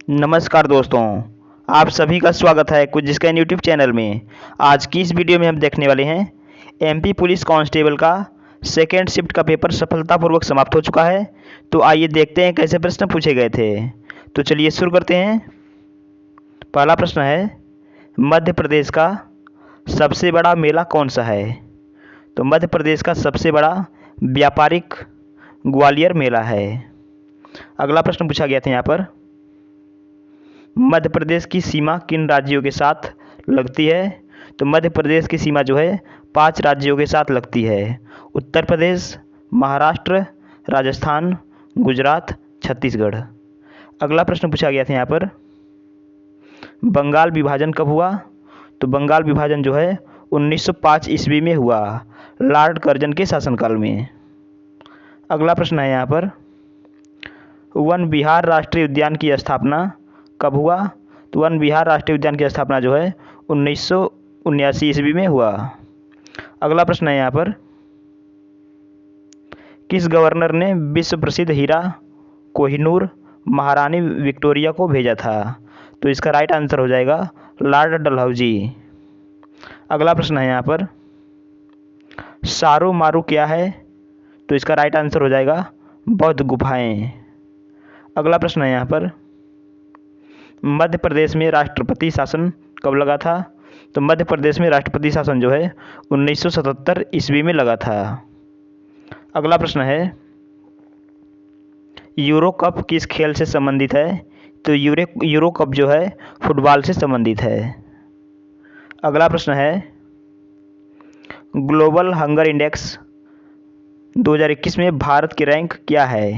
नमस्कार दोस्तों, आप सभी का स्वागत है कुछ जिसका यूट्यूब चैनल में। आज की इस वीडियो में हम देखने वाले हैं एमपी पुलिस कांस्टेबल का सेकेंड शिफ्ट का पेपर सफलतापूर्वक समाप्त हो चुका है। तो आइए देखते हैं कैसे प्रश्न पूछे गए थे। तो चलिए शुरू करते हैं। पहला प्रश्न है, मध्य प्रदेश का सबसे बड़ा मेला कौन सा है? तो मध्य प्रदेश का सबसे बड़ा व्यापारिक ग्वालियर मेला है। अगला प्रश्न पूछा गया था यहाँ पर, मध्य प्रदेश की सीमा किन राज्यों के साथ लगती है? तो मध्य प्रदेश की सीमा जो है 5 राज्यों के साथ लगती है। उत्तर प्रदेश, महाराष्ट्र, राजस्थान, गुजरात, छत्तीसगढ़। अगला प्रश्न पूछा गया था यहाँ पर, बंगाल विभाजन कब हुआ? तो बंगाल विभाजन जो है 1905 ईस्वी में हुआ, लॉर्ड कर्जन के शासनकाल में। अगला प्रश्न है यहाँ पर, वन विहार राष्ट्रीय उद्यान की स्थापना कब हुआ? तो वन विहार राष्ट्रीय उद्यान की स्थापना जो है 1979 ईस्वी में हुआ। अगला प्रश्न है यहाँ पर, किस गवर्नर ने विश्व प्रसिद्ध हीरा कोहिनूर महारानी विक्टोरिया को भेजा था? तो इसका राइट आंसर हो जाएगा लॉर्ड डलहौजी। अगला प्रश्न है यहाँ पर, सारो मारू क्या है? तो इसका राइट आंसर हो जाएगा बौद्ध गुफाएं। अगला प्रश्न है यहाँ पर, मध्य प्रदेश में राष्ट्रपति शासन कब लगा था? तो मध्य प्रदेश में राष्ट्रपति शासन जो है 1977 ईस्वी में लगा था। अगला प्रश्न है, यूरो कप किस खेल से संबंधित है? तो यूरो कप जो है फुटबॉल से संबंधित है। अगला प्रश्न है, ग्लोबल हंगर इंडेक्स 2021 में भारत की रैंक क्या है?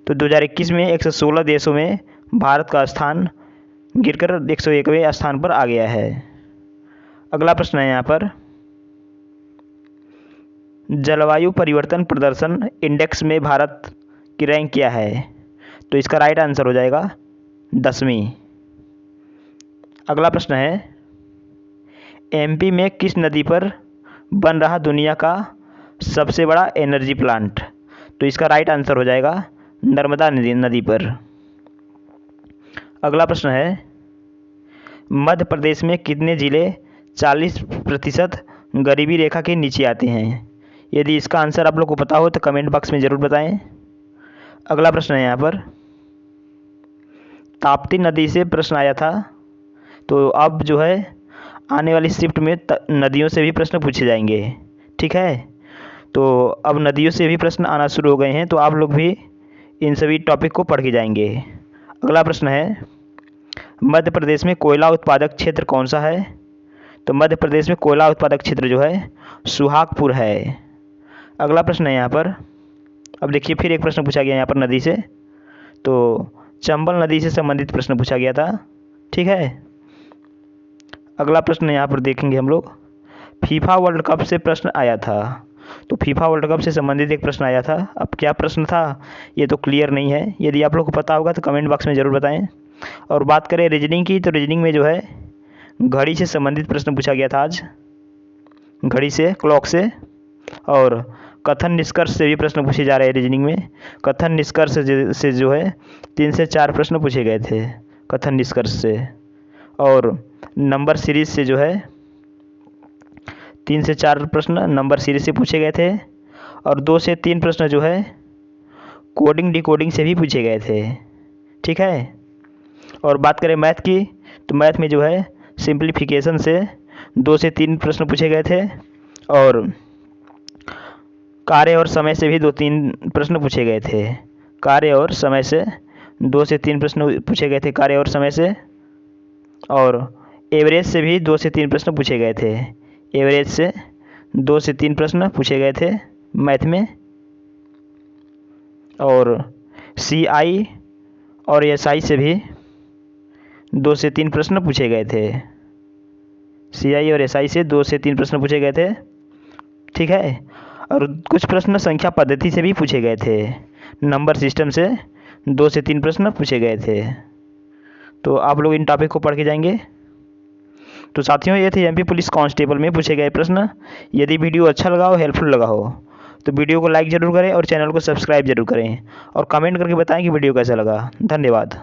तो 2021 में 116 देशों में भारत का स्थान गिरकर 101वें स्थान पर आ गया है। अगला प्रश्न है यहाँ पर, जलवायु परिवर्तन प्रदर्शन इंडेक्स में भारत की रैंक क्या है? तो इसका राइट आंसर हो जाएगा 10वीं। अगला प्रश्न है, एमपी में किस नदी पर बन रहा दुनिया का सबसे बड़ा एनर्जी प्लांट? तो इसका राइट आंसर हो जाएगा नर्मदा नदी पर। अगला प्रश्न है, मध्य प्रदेश में कितने ज़िले 40% गरीबी रेखा के नीचे आते हैं? यदि इसका आंसर आप लोग को पता हो तो कमेंट बॉक्स में ज़रूर बताएं। अगला प्रश्न है यहाँ पर, ताप्ती नदी से प्रश्न आया था, तो अब जो है आने वाली शिफ्ट में नदियों से भी प्रश्न पूछे जाएंगे। ठीक है, तो अब नदियों से भी प्रश्न आना शुरू हो गए हैं, तो आप लोग भी इन सभी टॉपिक को पढ़ के जाएंगे। अगला प्रश्न है, मध्य प्रदेश में कोयला उत्पादक क्षेत्र कौन सा है? तो मध्य प्रदेश में कोयला उत्पादक क्षेत्र जो है सुहागपुर है। अगला प्रश्न है यहाँ पर, अब देखिए फिर एक प्रश्न पूछा गया यहाँ पर नदी से, तो चंबल नदी से संबंधित प्रश्न पूछा गया था। ठीक है, अगला प्रश्न यहाँ पर देखेंगे हम लोग, फीफा वर्ल्ड कप से प्रश्न आया था, तो फीफा वर्ल्ड कप से संबंधित एक प्रश्न आया था। अब क्या प्रश्न था ये तो क्लियर नहीं है, यदि आप लोग को पता होगा तो कमेंट बॉक्स में ज़रूर बताएं। और बात करें रीजनिंग की, तो रीजनिंग में जो है घड़ी से संबंधित प्रश्न पूछा गया था आज, घड़ी से, क्लॉक से। और कथन निष्कर्ष से भी प्रश्न पूछे जा रहे हैं रीजनिंग में। कथन निष्कर्ष से जो है 3 से 4 प्रश्न पूछे गए थे कथन निष्कर्ष से। और नंबर सीरीज से जो है 3 से 4 प्रश्न नंबर सीरीज से पूछे गए थे। और 2 से 3 प्रश्न जो है कोडिंग डिकोडिंग से भी पूछे गए थे। ठीक है, और बात करें मैथ की, तो मैथ में जो है सिंप्लीफिकेशन से 2 से 3 प्रश्न पूछे गए थे। और कार्य और समय से भी 2-3 प्रश्न पूछे गए थे। कार्य और समय से 2 से 3 प्रश्न पूछे गए थे कार्य और समय से। और एवरेज से भी 2 से 3 प्रश्न पूछे गए थे। एवरेज से 2 से 3 प्रश्न पूछे गए थे मैथ में। और CI और SI से भी 2 से 3 प्रश्न पूछे गए थे। CI और SI से 2 से 3 प्रश्न पूछे गए थे। ठीक है, और कुछ प्रश्न संख्या पद्धति से भी पूछे गए थे। नंबर सिस्टम से 2 से 3 प्रश्न पूछे गए थे। तो आप लोग इन टॉपिक को पढ़ के जाएंगे। तो साथियों, ये थे एमपी पुलिस कांस्टेबल में पूछे गए प्रश्न। यदि वीडियो अच्छा लगा हो, हेल्पफुल लगा हो, तो वीडियो को लाइक ज़रूर करें और चैनल को सब्सक्राइब जरूर करें और कमेंट करके बताएं कि वीडियो कैसा लगा। धन्यवाद।